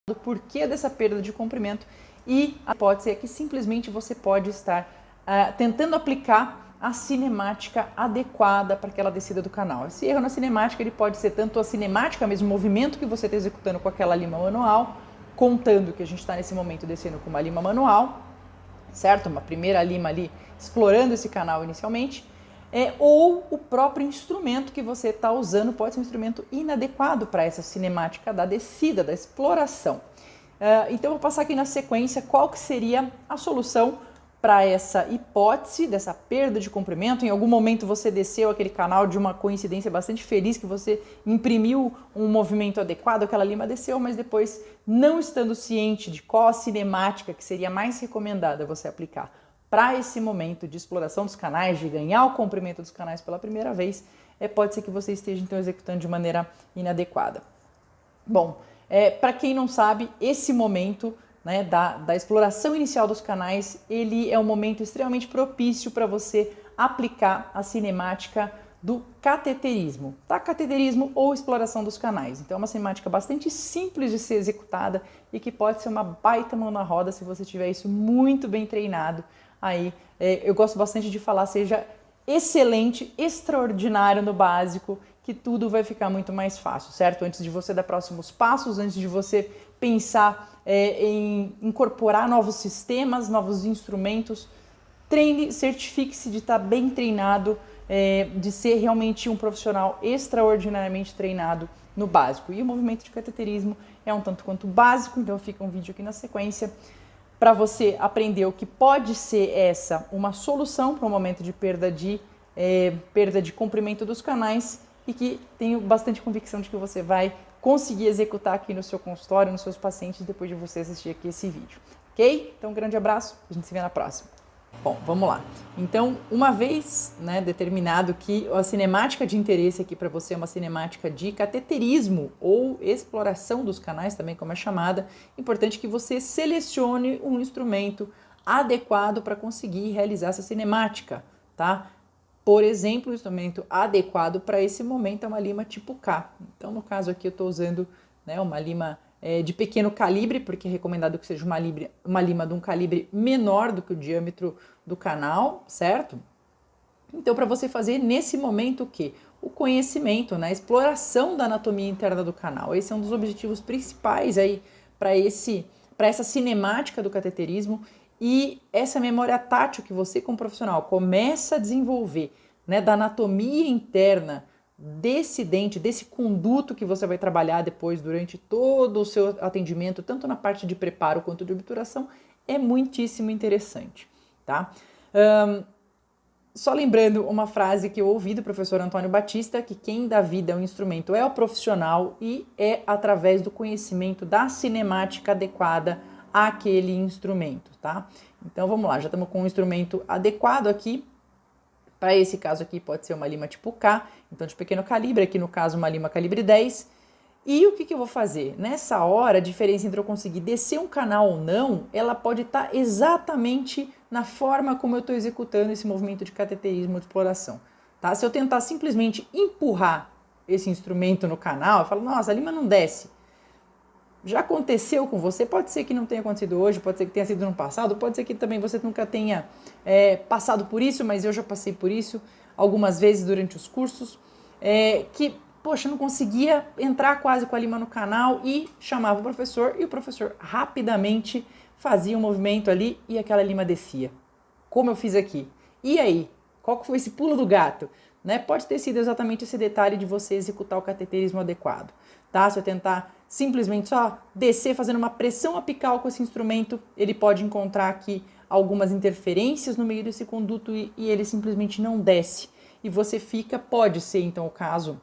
do porquê dessa perda de comprimento, e a hipótese é que simplesmente você pode estar tentando aplicar a cinemática adequada para aquela descida do canal. Esse erro na cinemática ele pode ser tanto a cinemática, mesmo o movimento que você está executando com aquela lima manual, contando que a gente está nesse momento descendo com uma lima manual, certo? Uma primeira lima ali explorando esse canal inicialmente, ou o próprio instrumento que você está usando pode ser um instrumento inadequado para essa cinemática da descida, da exploração. Então eu vou passar aqui na sequência qual que seria a solução para essa hipótese dessa perda de comprimento. Em algum momento você desceu aquele canal de uma coincidência bastante feliz que você imprimiu um movimento adequado, aquela lima desceu, mas depois, não estando ciente de qual a cinemática que seria mais recomendada você aplicar para esse momento de exploração dos canais, de ganhar o comprimento dos canais pela primeira vez, pode ser que você esteja então executando de maneira inadequada. Bom, para quem não sabe, esse momento, né, da exploração inicial dos canais, ele é um momento extremamente propício para você aplicar a cinemática do cateterismo, tá? Cateterismo ou exploração dos canais. Então é uma cinemática bastante simples de ser executada e que pode ser uma baita mão na roda se você tiver isso muito bem treinado. Aí eu gosto bastante de falar, seja excelente, extraordinário no básico, que tudo vai ficar muito mais fácil, certo? Antes de você dar próximos passos, antes de você pensar em incorporar novos sistemas, novos instrumentos, treine, certifique-se de estar bem treinado, de ser realmente um profissional extraordinariamente treinado no básico. E o movimento de cateterismo é um tanto quanto básico, então fica um vídeo aqui na sequência para você aprender o que pode ser uma solução para um momento de perda de comprimento dos canais, e que tenho bastante convicção de que você vai conseguir executar aqui no seu consultório, nos seus pacientes, depois de você assistir aqui esse vídeo, ok? Então, um grande abraço, a gente se vê na próxima. Bom, vamos lá. Então, uma vez, né, determinado que a cinemática de interesse aqui para você é uma cinemática de cateterismo ou exploração dos canais, também como é chamada, importante que você selecione um instrumento adequado para conseguir realizar essa cinemática, tá? Por exemplo, o instrumento adequado para esse momento é uma lima tipo K. Então, no caso aqui, eu estou usando, né, uma lima de pequeno calibre, porque é recomendado que seja uma lima de um calibre menor do que o diâmetro do canal, certo? Então, para você fazer nesse momento o quê? O conhecimento, né, a exploração da anatomia interna do canal. Esse é um dos objetivos principais aí para essa cinemática do cateterismo. E essa memória tátil que você, como profissional, começa a desenvolver, né, da anatomia interna desse dente, desse conduto que você vai trabalhar depois durante todo o seu atendimento, tanto na parte de preparo quanto de obturação, é muitíssimo interessante, tá? Só lembrando uma frase que eu ouvi do professor Antônio Batista, que quem dá vida ao instrumento é o profissional e é através do conhecimento da cinemática adequada àquele instrumento, tá? Então vamos lá, já estamos com um instrumento adequado aqui. Para esse caso aqui pode ser uma lima tipo K, então de pequeno calibre, aqui no caso uma lima calibre 10. E o que eu vou fazer? Nessa hora, a diferença entre eu conseguir descer um canal ou não, ela pode estar exatamente na forma como eu estou executando esse movimento de cateterismo de exploração. Tá? Se eu tentar simplesmente empurrar esse instrumento no canal, eu falo, nossa, a lima não desce. Já aconteceu com você? Pode ser que não tenha acontecido hoje, pode ser que tenha sido no passado, pode ser que também você nunca tenha passado por isso, mas eu já passei por isso algumas vezes durante os cursos, poxa, não conseguia entrar quase com a lima no canal e chamava o professor, e o professor rapidamente fazia um movimento ali e aquela lima descia. Como eu fiz aqui. E aí? Qual que foi esse pulo do gato? Né? Pode ter sido exatamente esse detalhe de você executar o cateterismo adequado. Tá? Se eu tentar simplesmente só descer fazendo uma pressão apical com esse instrumento, ele pode encontrar aqui algumas interferências no meio desse conduto e ele simplesmente não desce. E você pode ser então o caso,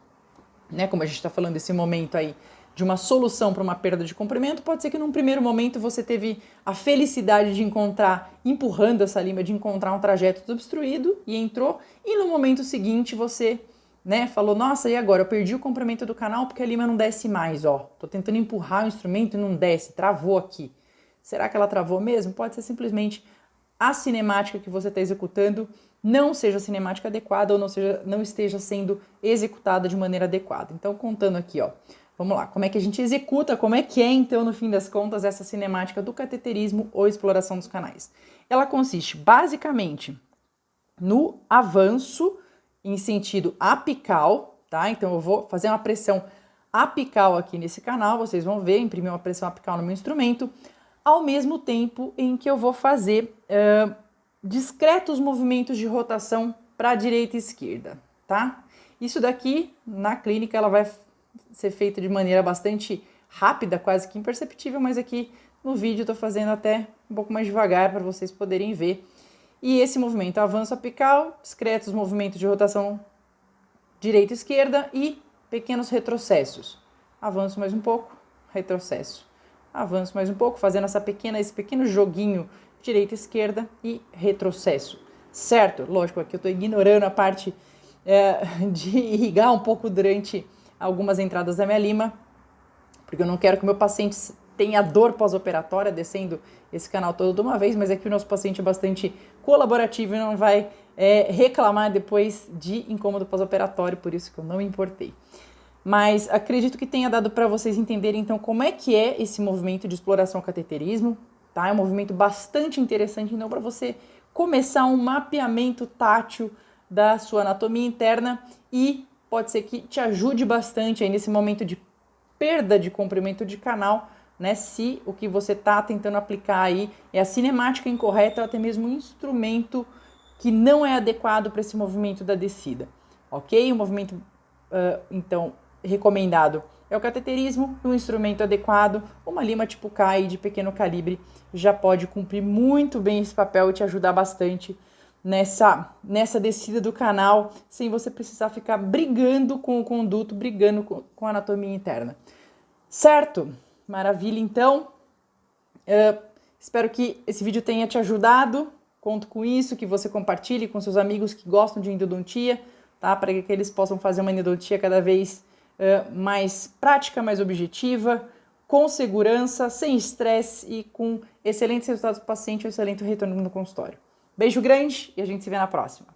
né, como a gente está falando desse momento aí, de uma solução para uma perda de comprimento, pode ser que num primeiro momento você teve a felicidade de encontrar, empurrando essa lima, de encontrar um trajeto desobstruído e entrou, e no momento seguinte você, né, falou, nossa, e agora? Eu perdi o comprimento do canal porque a lima não desce mais, ó. Tô tentando empurrar o instrumento e não desce, travou aqui. Será que ela travou mesmo? Pode ser simplesmente a cinemática que você está executando não seja a cinemática adequada ou não esteja sendo executada de maneira adequada. Então, contando aqui, ó, Vamos lá, como é que a gente executa, como é que é, então, no fim das contas, essa cinemática do cateterismo ou exploração dos canais? Ela consiste, basicamente, no avanço em sentido apical, tá? Então, eu vou fazer uma pressão apical aqui nesse canal, vocês vão ver, imprimir uma pressão apical no meu instrumento, ao mesmo tempo em que eu vou fazer discretos movimentos de rotação para a direita e esquerda, tá? Isso daqui, na clínica, ela vai ser feita de maneira bastante rápida, quase que imperceptível, mas aqui no vídeo eu tô fazendo até um pouco mais devagar para vocês poderem ver. E esse movimento, avanço apical, discretos movimentos de rotação direita e esquerda e pequenos retrocessos. Avanço mais um pouco, retrocesso. Avanço mais um pouco, fazendo esse pequeno joguinho direita e esquerda e retrocesso. Certo? Lógico, aqui eu estou ignorando a parte de irrigar um pouco durante algumas entradas da minha lima, porque eu não quero que o meu paciente tenha dor pós-operatória descendo esse canal todo de uma vez, mas é que o nosso paciente é bastante colaborativo e não vai reclamar depois de incômodo pós-operatório, por isso que eu não me importei. Mas acredito que tenha dado para vocês entenderem então como é que é esse movimento de exploração ao cateterismo, tá? É um movimento bastante interessante então para você começar um mapeamento tátil da sua anatomia interna e pode ser que te ajude bastante aí nesse momento de perda de comprimento de canal, né? Se o que você está tentando aplicar aí é a cinemática incorreta ou até mesmo um instrumento que não é adequado para esse movimento da descida, ok? O movimento, então, recomendado é o cateterismo, um instrumento adequado, uma lima tipo K de pequeno calibre já pode cumprir muito bem esse papel e te ajudar bastante nessa descida do canal, sem você precisar ficar brigando com o conduto, brigando com a anatomia interna. Certo? Maravilha, então. Espero que esse vídeo tenha te ajudado. Conto com isso, que você compartilhe com seus amigos que gostam de endodontia, tá? Para que eles possam fazer uma endodontia cada vez mais prática, mais objetiva, com segurança, sem estresse e com excelentes resultados do paciente e excelente retorno no consultório. Beijo grande e a gente se vê na próxima.